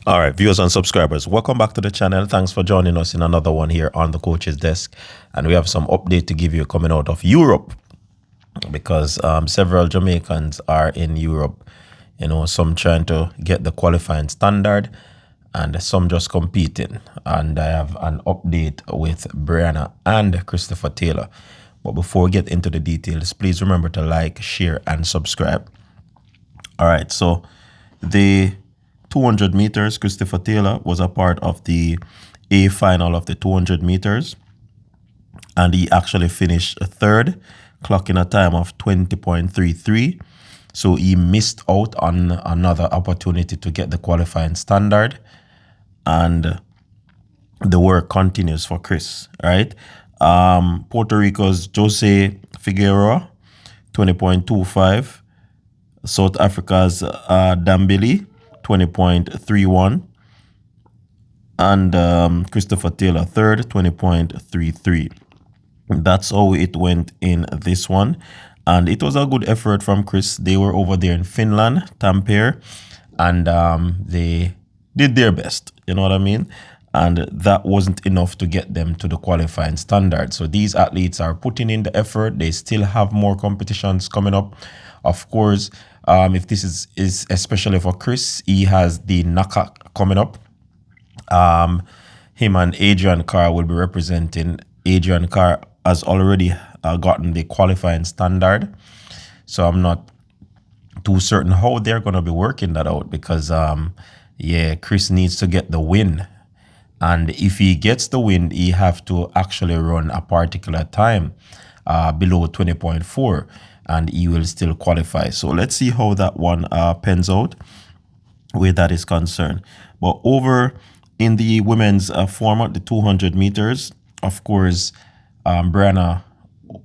All right, viewers and subscribers, welcome back to the channel. Thanks for joining us in another one here on the coach's desk. And we have some update to give you coming out of Europe because several Jamaicans are in Europe. You know, some trying to get the qualifying standard and some just competing. And I have an update with Briana and Christopher Taylor. But before we get into the details, please remember to like, share, and subscribe. All right, so the 200 meters, Christopher Taylor was a part of the A final of the 200 meters, and he actually finished third, clocking a time of 20.33. So he missed out on another opportunity to get the qualifying standard, and the work continues for Chris, right? Puerto Rico's Jose Figueroa, 20.25. South Africa's Dambili, 20.31. And Christopher Taylor third, 20.33. That's how it went in this one. And it was a good effort from Chris. They were over there in Finland, Tampere, and they did their best. You know what I mean? And that wasn't enough to get them to the qualifying standard. So these athletes are putting in the effort. They still have more competitions coming up. Of course, if this is especially for Chris, he has the NACA coming up. Him and Adrian Carr will be representing. Adrian Carr has already gotten the qualifying standard. So I'm not too certain how they're going to be working that out because, yeah, Chris needs to get the win. And if he gets the win, he have to actually run a particular time below 20.4, and he will still qualify. So let's see how that one pans out where that is concerned. But over in the women's format, the 200 meters, of course, Briana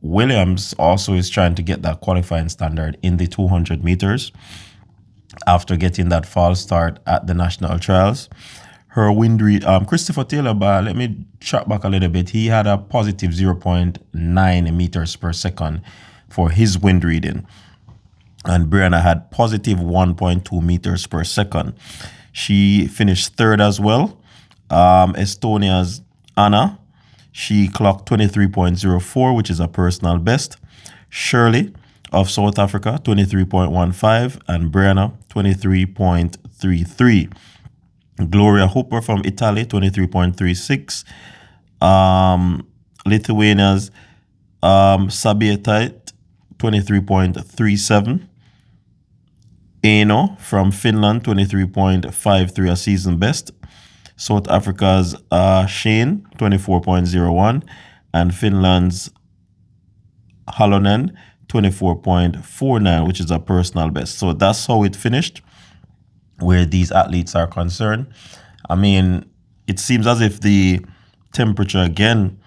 Williams also is trying to get that qualifying standard in the 200 meters after getting that false start at the national trials. Her wind read, Christopher Taylor, let me track back a little bit. He had a positive 0.9 meters per second for his wind reading. And Briana had positive 1.2 meters per second. She finished third as well. Estonia's Anna, she clocked 23.04, which is a personal best. Shirley of South Africa, 23.15, and Briana, 23.33. Gloria Hooper from Italy, 23.36. Lithuania's Sabietait, 23.37. Eno from Finland, 23.53, a season best. South Africa's Shane, 24.01. And Finland's Halonen, 24.49, which is a personal best. So that's how it finished where these athletes are concerned. I mean, it seems as if the temperature again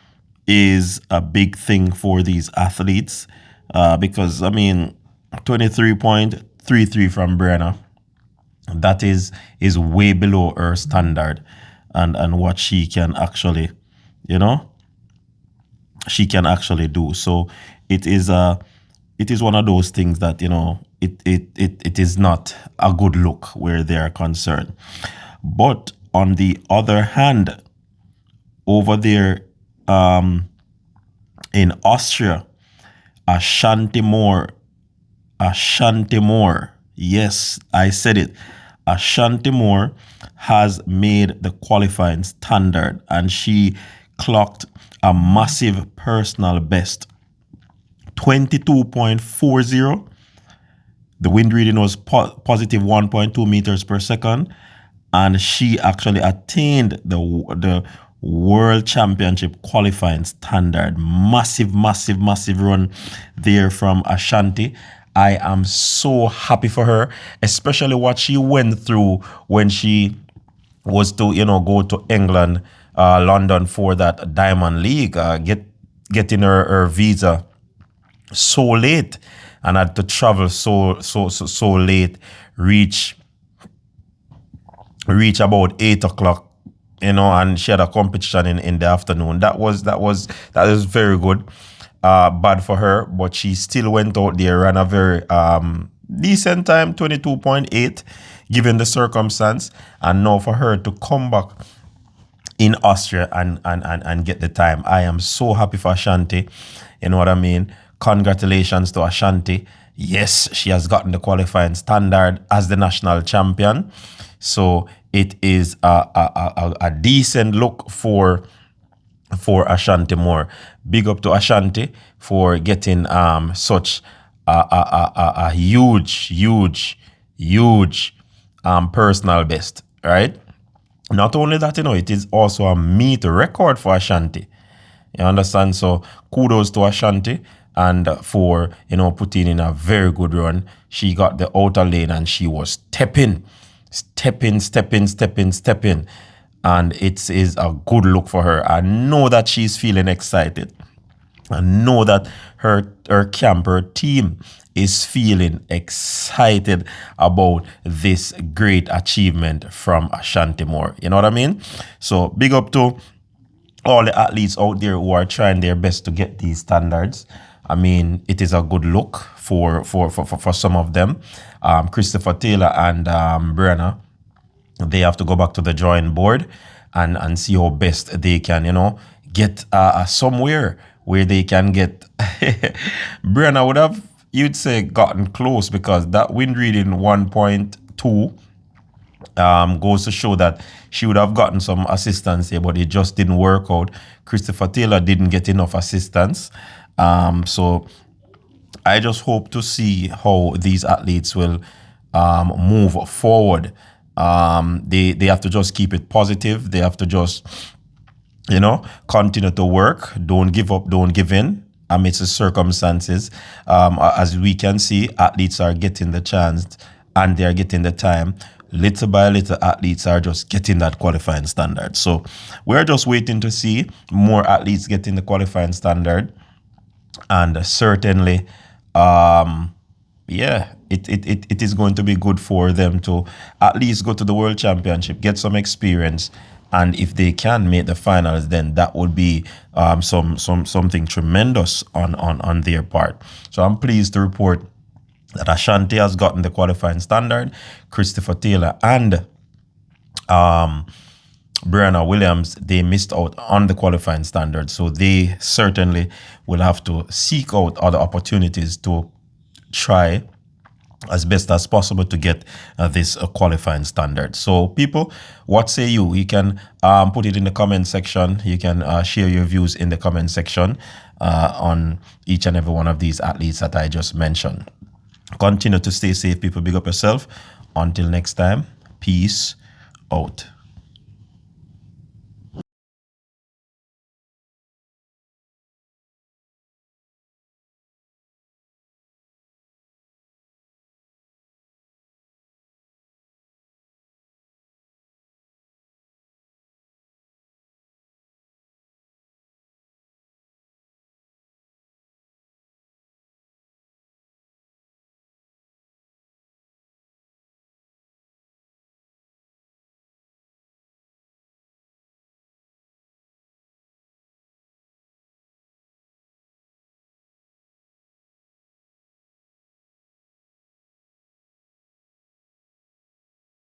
is a big thing for these athletes because, I mean, 23.33 from Briana, that is way below her standard and what she can actually, you know, she can actually do. So it is one of those things that, you know, it is not a good look where they are concerned. But on the other hand, over there in Austria, Ashanti Moore, yes, I said it. Ashanti Moore has made the qualifying standard and she clocked a massive personal best, 22.40. The wind reading was positive 1.2 meters per second, and she actually attained the World Championship qualifying standard. Massive run there from Ashanti. I am so happy for her, especially what she went through when she was to, you know, go to England, London for that Diamond League, getting her visa so late. And had to travel so late, reach about 8 o'clock, you know, and she had a competition in the afternoon. That was very good. Bad for her, but she still went out there, ran a very decent time, 22.8, given the circumstance, and now for her to come back in Austria and get the time. I am so happy for Ashanti. You know what I mean? Congratulations to Ashanti. Yes, she has gotten the qualifying standard as the national champion. So it is a decent look for Ashanti Moore. Big up to Ashanti for getting such a huge personal best, right? Not only that, it is also a meet record for Ashanti. You understand? So kudos to Ashanti and for, putting in a very good run. She got the outer lane and she was stepping. And it is a good look for her. I know that she's feeling excited. I know that her camp, her team is feeling excited about this great achievement from Ashanti Moore. You know what I mean? So big up to all the athletes out there who are trying their best to get these standards. I mean, it is a good look for some of them. Christopher Taylor and Briana, they have to go back to the drawing board and see how best they can, get somewhere where they can get. Briana would have, you'd say, gotten close, because that wind reading 1.2 goes to show that she would have gotten some assistance here, but it just didn't work out. Christopher Taylor didn't get enough assistance. So I just hope to see how these athletes will move forward. They have to just keep it positive. They have to just, continue to work. Don't give up, don't give in amidst the circumstances. As we can see, athletes are getting the chance and they're getting the time. Little by little, athletes are just getting that qualifying standard. So we're just waiting to see more athletes getting the qualifying standard. And certainly, it is going to be good for them to at least go to the World Championship, get some experience. And if they can make the finals, then that would be something tremendous on their part. So I'm pleased to report that Ashanti has gotten the qualifying standard. Christopher Taylor and Briana Williams, they missed out on the qualifying standard. So they certainly will have to seek out other opportunities to try as best as possible to get this qualifying standard. So people, what say you? You can put it in the comment section. You can share your views in the comment section on each and every one of these athletes that I just mentioned. Continue to stay safe, people. Big up yourself. Until next time, peace out.